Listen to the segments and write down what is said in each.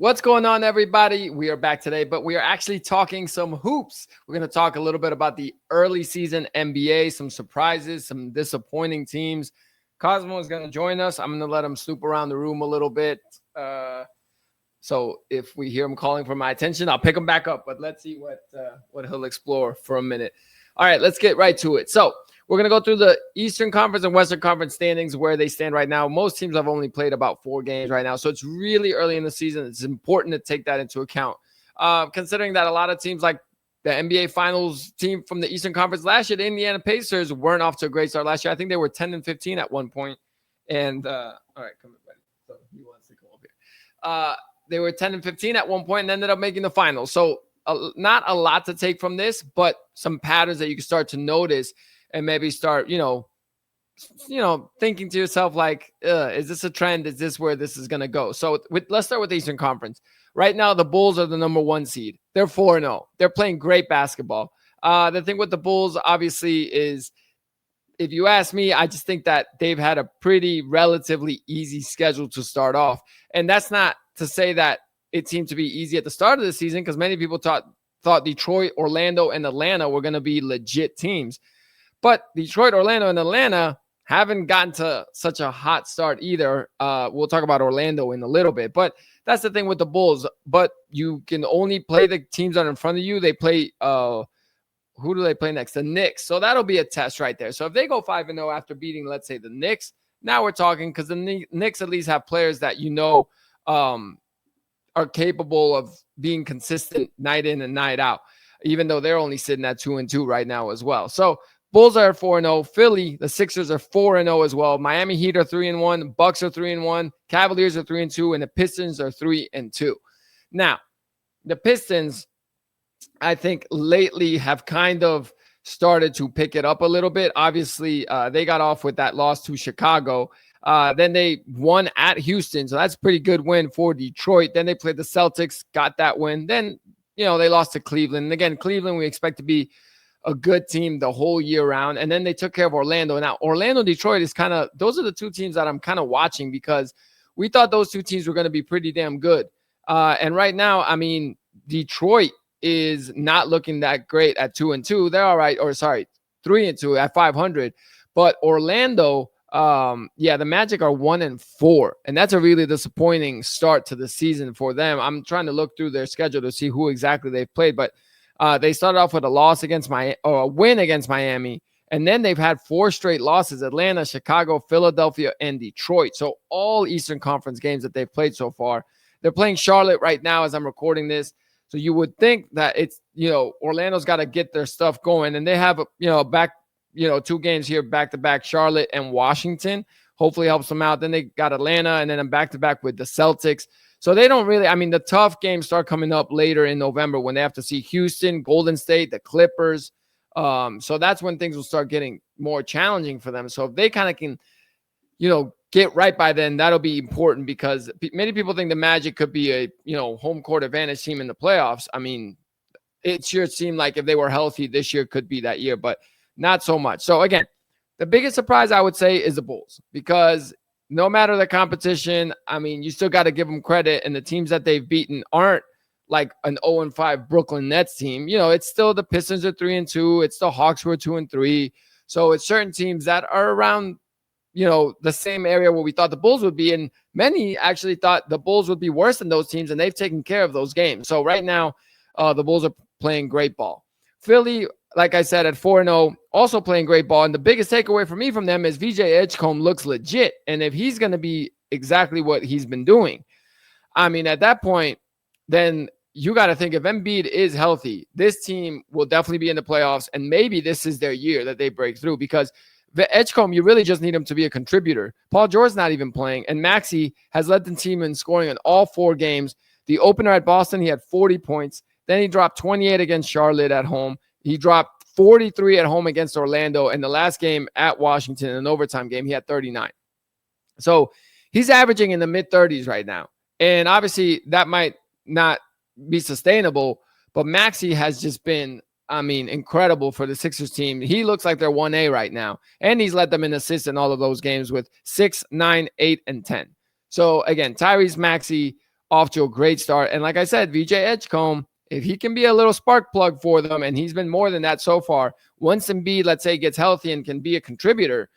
What's going on, everybody? We are back today, but we are actually talking some hoops. We're going to talk a little bit about the early season NBA, some surprises, some disappointing teams. Cosmo is going to join us. I'm going to let him snoop around the room a little bit. So if we hear him calling for my attention, I'll pick him back up. But let's see what he'll explore for a minute. All right, let's get right to it. So we're going to go through the Eastern Conference and Western Conference standings, where they stand right now. Most teams have only played about 4 games right now, so it's really early in the season. It's important to take that into account, considering that a lot of teams like the NBA Finals team from the Eastern Conference last year, the Indiana Pacers, weren't off to a great start last year. I think they were 10-15 at one point. And, all right, come in, buddy. So he wants to come up here. They were 10-15 at one point and ended up making the finals. So not a lot to take from this, but some patterns that you can start to notice and maybe start, thinking to yourself like, is this a trend? Is this where this is going to go? So let's start with the Eastern Conference. Right now, the Bulls are the number 1 seed. They're 4-0. They're playing great basketball. The thing with the Bulls, obviously, is if you ask me, I just think that they've had a pretty relatively easy schedule to start off. And that's not to say that it seemed to be easy at the start of the season, because many people thought Detroit, Orlando, and Atlanta were going to be legit teams. But Detroit, Orlando, and Atlanta haven't gotten to such a hot start either. We'll talk about Orlando in a little bit. But that's the thing with the Bulls. But you can only play the teams that are in front of you. They play who do they play next? The Knicks. So that'll be a test right there. So if they go 5-0 after beating, let's say, the Knicks, now we're talking, because the Knicks at least have players that are capable of being consistent night in and night out, even though they're only sitting at 2-2 right now as well. So Bulls are 4-0. Philly, the Sixers are 4-0 as well. Miami Heat are 3-1. Bucks are 3-1. Cavaliers are 3-2, and the Pistons are 3-2. Now, the Pistons, I think lately have kind of started to pick it up a little bit. Obviously, they got off with that loss to Chicago. Then they won at Houston, so that's a pretty good win for Detroit. Then they played the Celtics, got that win. Then, they lost to Cleveland. And again, Cleveland we expect to be a good team the whole year round. And then they took care of Orlando. Now, Orlando, Detroit is those are the 2 teams that I'm kind of watching, because we thought those 2 teams were going to be pretty damn good. And right now, I mean, Detroit is not looking that great at 2-2. They're all right. 3-2 at 500. But Orlando, the Magic are 1-4, and that's a really disappointing start to the season for them. I'm trying to look through their schedule to see who exactly they've played, but they started off with a win against Miami, and then they've had 4 straight losses: Atlanta, Chicago, Philadelphia, and Detroit. So all Eastern Conference games that they've played so far. They're playing Charlotte right now as I'm recording this. So you would think that it's, Orlando's got to get their stuff going, and they have, back, 2 games here back-to-back, Charlotte and Washington. Hopefully helps them out. Then they got Atlanta, and then back-to-back with the Celtics. So they don't really, the tough games start coming up later in November when they have to see Houston, Golden State, the Clippers. So that's when things will start getting more challenging for them. So if they kind of can, get right by then, that'll be important, because many people think the Magic could be a, home court advantage team in the playoffs. I mean, it sure seemed like if they were healthy, this year could be that year, but not so much. So again, the biggest surprise I would say is the Bulls, because no matter the competition, you still got to give them credit. And the teams that they've beaten aren't like an 0-5 Brooklyn Nets team. It's still the Pistons are 3-2. It's the Hawks who are 2-3. So it's certain teams that are around, the same area where we thought the Bulls would be. And many actually thought the Bulls would be worse than those teams, and they've taken care of those games. So right now, the Bulls are playing great ball. Philly, like I said, at 4-0, also playing great ball. And the biggest takeaway for me from them is VJ Edgecombe looks legit. And if he's going to be exactly what he's been doing, at that point, then you got to think, if Embiid is healthy, this team will definitely be in the playoffs. And maybe this is their year that they break through, because the Edgecombe, you really just need him to be a contributor. Paul George's not even playing. And Maxey has led the team in scoring in all 4 games. The opener at Boston, he had 40 points. Then he dropped 28 against Charlotte at home. He dropped 43 at home against Orlando. And the last game at Washington, an overtime game, he had 39. So he's averaging in the mid-30s right now. And obviously that might not be sustainable, but Maxey has just been, incredible for the Sixers team. He looks like they're 1A right now. And he's led them in assists in all of those games with 6, 9, 8, and 10. So again, Tyrese Maxey off to a great start. And like I said, VJ Edgecombe, if he can be a little spark plug for them, and he's been more than that so far, once Embiid, let's say, gets healthy and can be a contributor,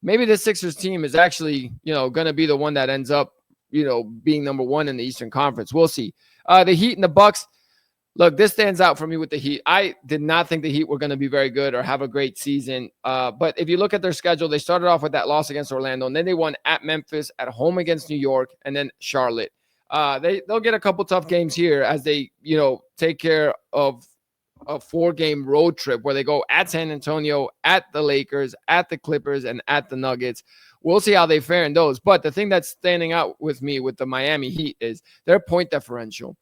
maybe the Sixers team is actually, going to be the one that ends up, being number one in the Eastern Conference. We'll see. The Heat and the Bucks. Look, this stands out for me with the Heat. I did not think the Heat were going to be very good or have a great season. But if you look at their schedule, they started off with that loss against Orlando, and then they won at Memphis, at home against New York, and then Charlotte. They'll get a couple tough games here as they, take care of a 4-game road trip where they go at San Antonio, at the Lakers, at the Clippers, and at the Nuggets. We'll see how they fare in those. But the thing that's standing out with me with the Miami Heat is their point differential.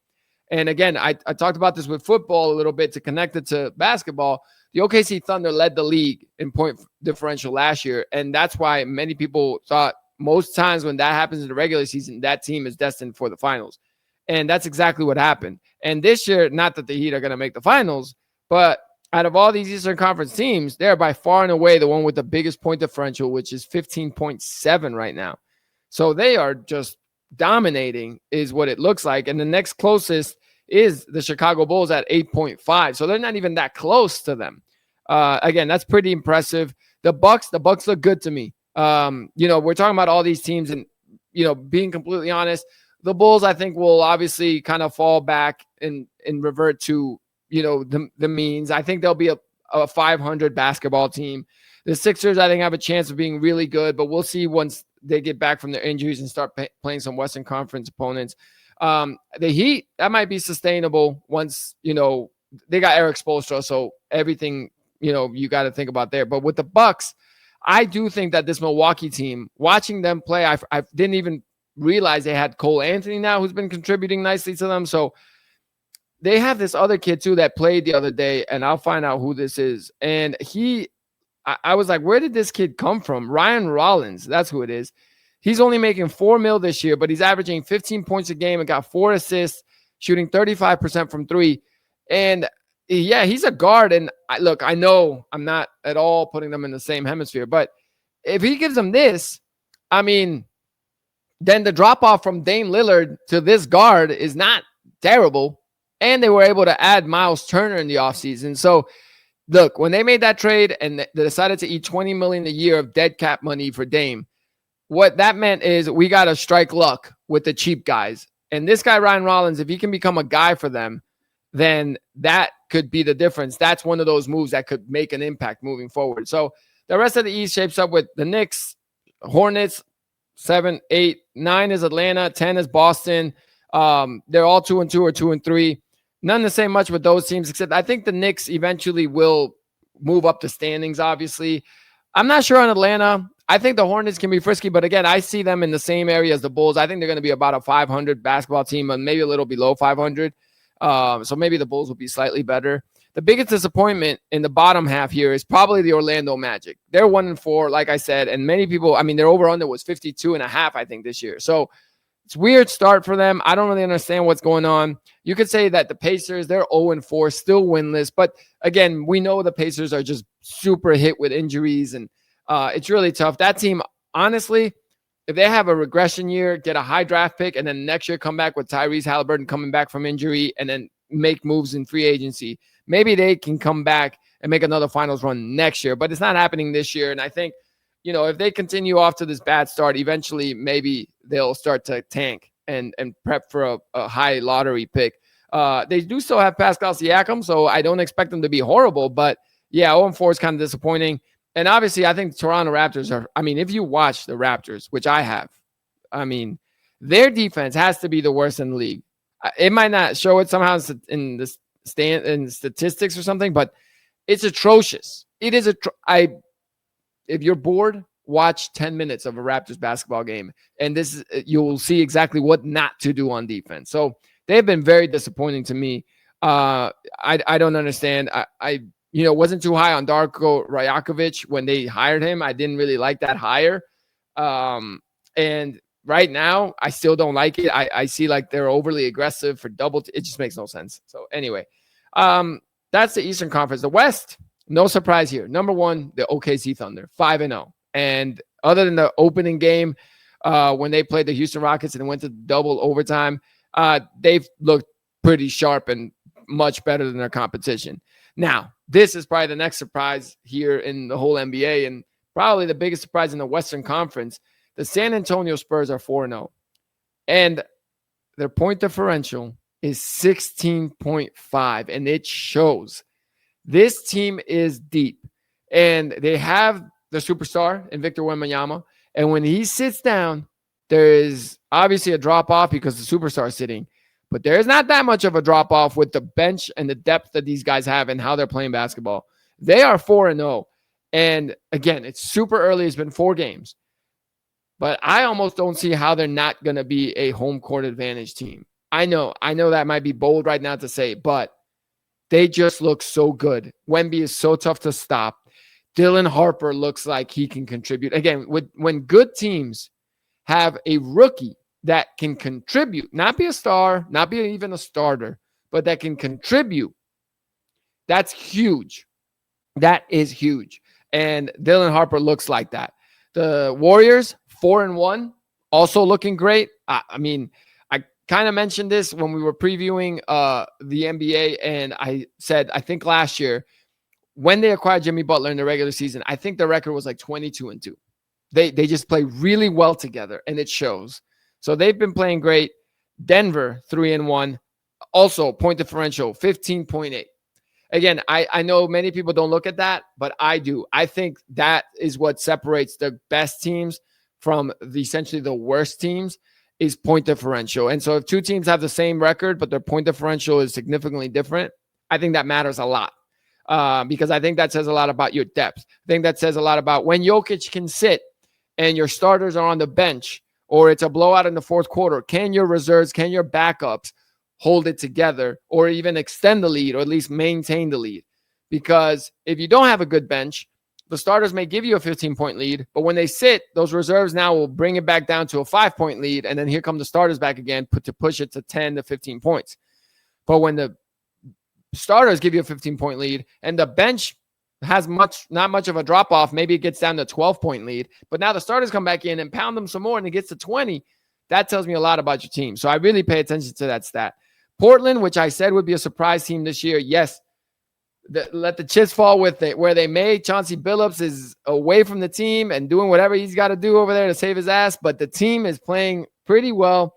And again, I talked about this with football a little bit to connect it to basketball. The OKC Thunder led the league in point differential last year. And that's why many people thought most times when that happens in the regular season, that team is destined for the finals. And that's exactly what happened. And this year, not that the Heat are going to make the finals, but out of all these Eastern Conference teams, they're by far and away the one with the biggest point differential, which is 15.7 right now. So they are just dominating is what it looks like. And the next closest is the Chicago Bulls at 8.5. So they're not even that close to them. Again, that's pretty impressive. The Bucks look good to me. We're talking about all these teams and, being completely honest, the Bulls, I think, will obviously kind of fall back and revert to, the means. I think they'll be a 500 basketball team. The Sixers, I think, have a chance of being really good, but we'll see once they get back from their injuries and start playing some Western Conference opponents. The Heat, that might be sustainable once, they got Eric Spoelstra, so everything, you got to think about there. But with the Bucks, I do think that this Milwaukee team, watching them play, I didn't even realize they had Cole Anthony now, who's been contributing nicely to them. So they have this other kid, too, that played the other day, and I'll find out who this is. And I was like, where did this kid come from? Ryan Rollins, that's who it is. He's only making $4 million this year, but he's averaging 15 points a game and got 4 assists, shooting 35% from 3. And yeah, he's a guard. And I know I'm not at all putting them in the same hemisphere, but if he gives them this, I mean, then the drop off from Dame Lillard to this guard is not terrible. And they were able to add Miles Turner in the offseason. So look, when they made that trade and they decided to eat $20 million a year of dead cap money for Dame, what that meant is we got to strike luck with the cheap guys. And this guy, Ryan Rollins, if he can become a guy for them, then that could be the difference. That's one of those moves that could make an impact moving forward. So the rest of the East shapes up with the Knicks, Hornets, 7, 8, 9 is Atlanta, 10 is Boston. They're all 2-2 or 2-3. None to say much with those teams, except I think the Knicks eventually will move up the standings, obviously. I'm not sure on Atlanta. I think the Hornets can be frisky, but again, I see them in the same area as the Bulls. I think they're going to be about a 500 basketball team, and maybe a little below 500. So maybe the Bulls will be slightly better. The biggest disappointment in the bottom half here is probably the Orlando Magic. They're 1-4, like I said, and many people, their over-under was 52.5, I think, this year. So it's a weird start for them. I don't really understand what's going on. You could say that the Pacers, they're 0-4, still winless. But again, we know the Pacers are just super hit with injuries, and it's really tough. That team, honestly, if they have a regression year, get a high draft pick, and then next year come back with Tyrese Halliburton coming back from injury and then make moves in free agency, maybe they can come back and make another finals run next year. But it's not happening this year. And I think, if they continue off to this bad start, eventually maybe they'll start to tank and prep for a high lottery pick. They do still have Pascal Siakam, so I don't expect them to be horrible. But yeah, 0-4 is kind of disappointing. And obviously, I think Toronto Raptors are, if you watch the Raptors, which I have, their defense has to be the worst in the league. It might not show it somehow in the in statistics or something, but it's atrocious. It is if you're bored, watch 10 minutes of a Raptors basketball game, and you will see exactly what not to do on defense. So they've been very disappointing to me. I don't understand. I wasn't too high on Darko Rajakovic when they hired him. I didn't really like that hire. And right now, I still don't like it. I see like they're overly aggressive for double. It just makes no sense. So anyway, that's the Eastern Conference. The West, no surprise here. Number 1, the OKC Thunder, 5-0. And other than the opening game when they played the Houston Rockets and went to double overtime, they've looked pretty sharp and much better than their competition. Now, this is probably the next surprise here in the whole NBA and probably the biggest surprise in the Western Conference. The San Antonio Spurs are 4-0, and their point differential is 16.5, and it shows. This team is deep, and they have the superstar in Victor Wembanyama, and when he sits down, there is obviously a drop-off because the superstar is sitting, but there is not that much of a drop-off with the bench and the depth that these guys have and how they're playing basketball. They are 4-0, and again, it's super early. It's been 4 games. But I almost don't see how they're not going to be a home court advantage team. I know that might be bold right now to say, but they just look so good. Wemby is so tough to stop. Dylan Harper looks like he can contribute. Again, when good teams have a rookie that can contribute, not be a star, not be even a starter, but that can contribute, that's huge. That is huge. And Dylan Harper looks like that. The Warriors, 4-1, also looking great. I mean, I kind of mentioned this when we were previewing the NBA, and I said, I think last year, when they acquired Jimmy Butler in the regular season, I think the record was like 22-2. They just play really well together, and it shows. So they've been playing great. Denver, 3-1, also point differential, 15.8. Again, I know many people don't look at that, but I do. I think that is what separates the best teams from essentially the worst teams is point differential. And so if 2 teams have the same record, but their point differential is significantly different, I think that matters a lot because I think that says a lot about your depth. I think that says a lot about when Jokic can sit and your starters are on the bench or it's a blowout in the fourth quarter. Can your reserves, can your backups hold it together or even extend the lead or at least maintain the lead? Because if you don't have a good bench, the starters may give you a 15-point lead, but when they sit, those reserves now will bring it back down to a 5-point lead, and then here come the starters back again to push it to 10 to 15 points. But when the starters give you a 15-point lead and the bench has not much of a drop-off, maybe it gets down to 12-point lead, but now the starters come back in and pound them some more and it gets to 20, that tells me a lot about your team. So I really pay attention to that stat. Portland, which I said would be a surprise team this year, yes, let the chips fall with it where they may. Chauncey Billups is away from the team and doing whatever he's got to do over there to save his ass, but the team is playing pretty well.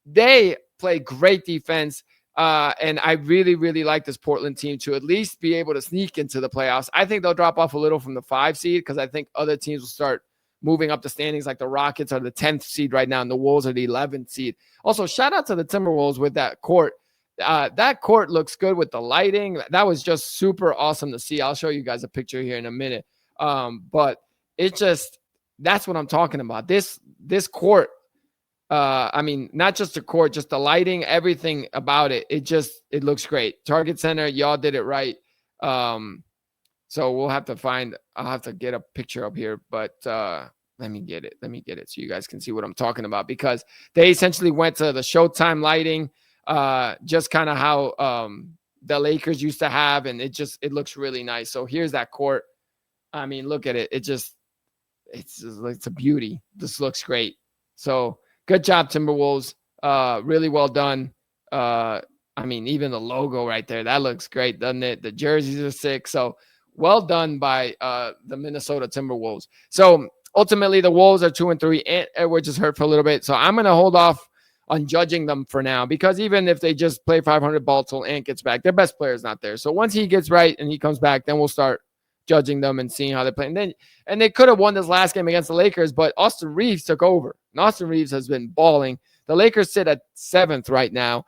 They play great defense, and I really, really like this Portland team to at least be able to sneak into the playoffs. I think they'll drop off a little from the 5 seed because I think other teams will start moving up the standings, like the Rockets are the 10th seed right now, and the Wolves are the 11th seed. Also, shout out to the Timberwolves with that court. That court looks good with the lighting. That was just super awesome to see. I'll show you guys a picture here in a minute. But it just, that's what I'm talking about. This court, I mean, not just the court, just the lighting, everything about it. It looks great. Target Center, y'all did it right. So we'll have to I'll have to get a picture up here, but let me get it so you guys can see what I'm talking about, because they essentially went to the Showtime lighting, just kind of how the Lakers used to have, and it looks really nice. So here's that court. I mean, look at it. It's a beauty. This looks great. So good job, Timberwolves. Really well done. I mean, even the logo right there, that looks great, doesn't it? The jerseys are sick. So well done by the Minnesota Timberwolves. So ultimately, the Wolves are 2-3. Ant Edwards is hurt for a little bit. So I'm going to hold off on judging them for now, because even if they just play 500 ball till Ant gets back, their best player is not there. So once he gets right and he comes back, then we'll start judging them and seeing how they play. And they could have won this last game against the Lakers, but Austin Reeves took over. And Austin Reeves has been balling. The Lakers sit at 7th right now.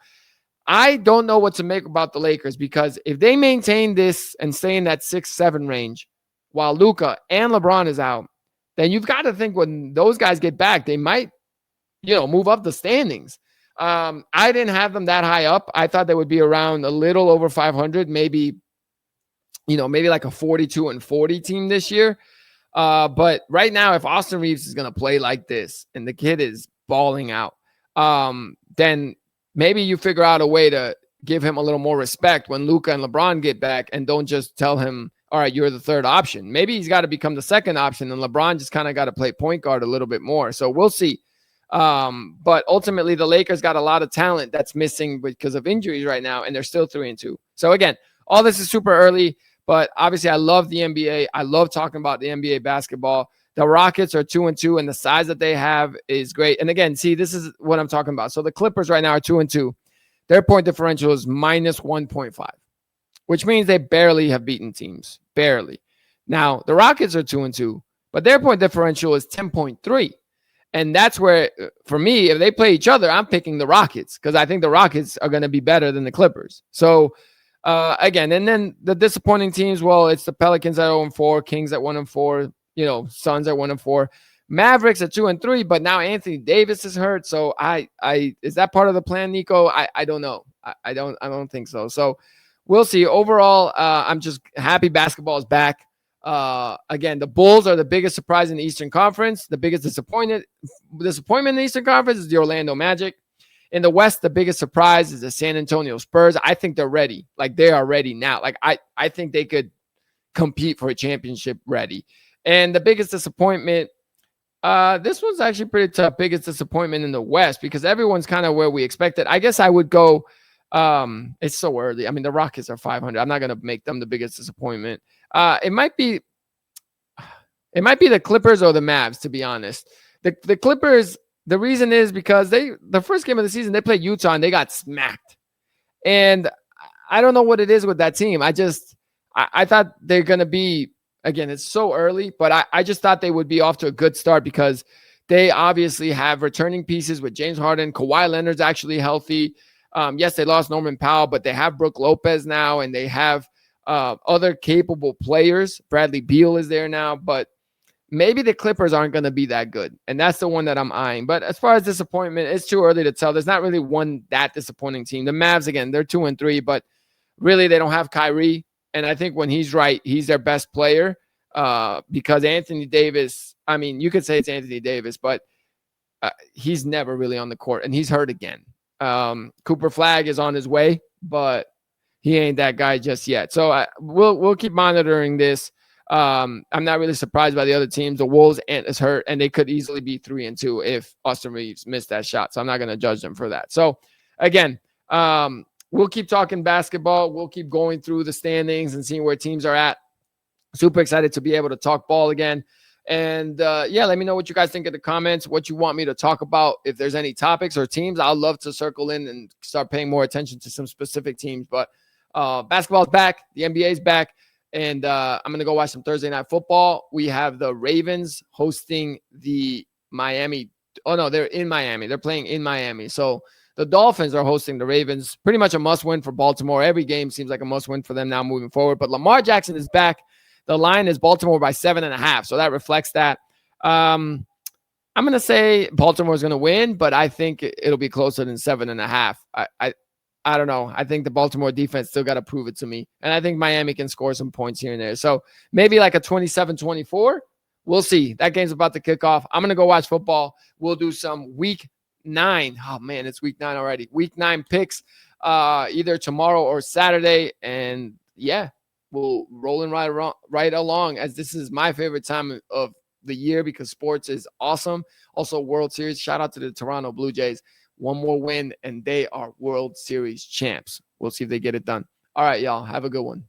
I don't know what to make about the Lakers, because if they maintain this and stay in that 6-7 range while Luka and LeBron is out, then you've got to think when those guys get back, they might, move up the standings. I didn't have them that high up. I thought they would be around a little over 500, maybe like a 42-40 team this year. But right now, if Austin Reeves is going to play like this and the kid is balling out, then maybe you figure out a way to give him a little more respect when Luka and LeBron get back, and don't just tell him, all right, you're the third option. Maybe he's got to become the second option, and LeBron just kind of got to play point guard a little bit more. So we'll see. But ultimately, the Lakers got a lot of talent that's missing because of injuries right now, and they're still 3-2. So again, all this is super early, but obviously, I love the NBA. I love talking about the NBA basketball. The Rockets are 2-2, and the size that they have is great. And again, see, this is what I'm talking about. So the Clippers right now are 2-2. Their point differential is minus 1.5, which means they barely have beaten teams. Barely. Now, the Rockets are 2-2, but their point differential is 10.3. And that's where, for me, if they play each other, I'm picking the Rockets because I think the Rockets are going to be better than the Clippers. So, again, and then the disappointing teams, well, it's the Pelicans at 0-4, Kings at 1-4, Suns at 1-4, Mavericks at 2-3. But now Anthony Davis is hurt, so I is that part of the plan, Nico? I don't know. I don't think so. So we'll see. Overall, I'm just happy basketball is back. Again, the Bulls are the biggest surprise in the Eastern Conference. The biggest disappointment in the Eastern Conference is the Orlando Magic. In the West, the biggest surprise is the San Antonio Spurs. I think they're ready. Like, they are ready now. Like, I think they could compete for a championship ready. And the biggest disappointment, this one's actually pretty tough. Biggest disappointment in the West, because everyone's kind of where we expected. I guess I would go, it's so early. I mean, the Rockets are 500. I'm not going to make them the biggest disappointment. It might be the Clippers or the Mavs, to be honest. The Clippers, the reason is because the first game of the season, they played Utah and they got smacked. And I don't know what it is with that team. I thought they're going to be, again, it's so early, but I just thought they would be off to a good start because they obviously have returning pieces with James Harden. Kawhi Leonard's actually healthy. Yes, they lost Norman Powell, but they have Brook Lopez now, and they have other capable players. Bradley Beal is there now, but maybe the Clippers aren't going to be that good, and that's the one that I'm eyeing. But as far as disappointment, it's too early to tell. There's not really one that disappointing team. The Mavs, again, they're 2-3, but really they don't have Kyrie, and I think when he's right, he's their best player because Anthony Davis, I mean, you could say it's Anthony Davis, but he's never really on the court, and he's hurt again. Cooper Flag is on his way, but he ain't that guy just yet. So we'll keep monitoring this. I'm not really surprised by the other teams. The Wolves is hurt, and they could easily be 3-2 if Austin Reeves missed that shot. So I'm not going to judge them for that. So again, we'll keep talking basketball. We'll keep going through the standings and seeing where teams are at. Super excited to be able to talk ball again. And let me know what you guys think in the comments, what you want me to talk about. If there's any topics or teams, I'd love to circle in and start paying more attention to some specific teams. But basketball's back. The NBA's back. And I'm going to go watch some Thursday Night Football. We have the Ravens hosting the Miami. Oh, no, they're in Miami. They're playing in Miami. So the Dolphins are hosting the Ravens. Pretty much a must-win for Baltimore. Every game seems like a must-win for them now moving forward. But Lamar Jackson is back. The line is Baltimore by 7.5. So that reflects that. I'm going to say Baltimore is going to win, but I think it'll be closer than 7.5. I don't know. I think the Baltimore defense still got to prove it to me. And I think Miami can score some points here and there. So maybe like a 27-24. We'll see. That game's about to kick off. I'm going to go watch football. We'll do some week 9. Oh, man, it's week 9 already. Week 9 picks either tomorrow or Saturday. And, yeah, we'll rolling right along, as this is my favorite time of the year because sports is awesome. Also, World Series. Shout out to the Toronto Blue Jays. One more win, and they are World Series champs. We'll see if they get it done. All right, y'all. Have a good one.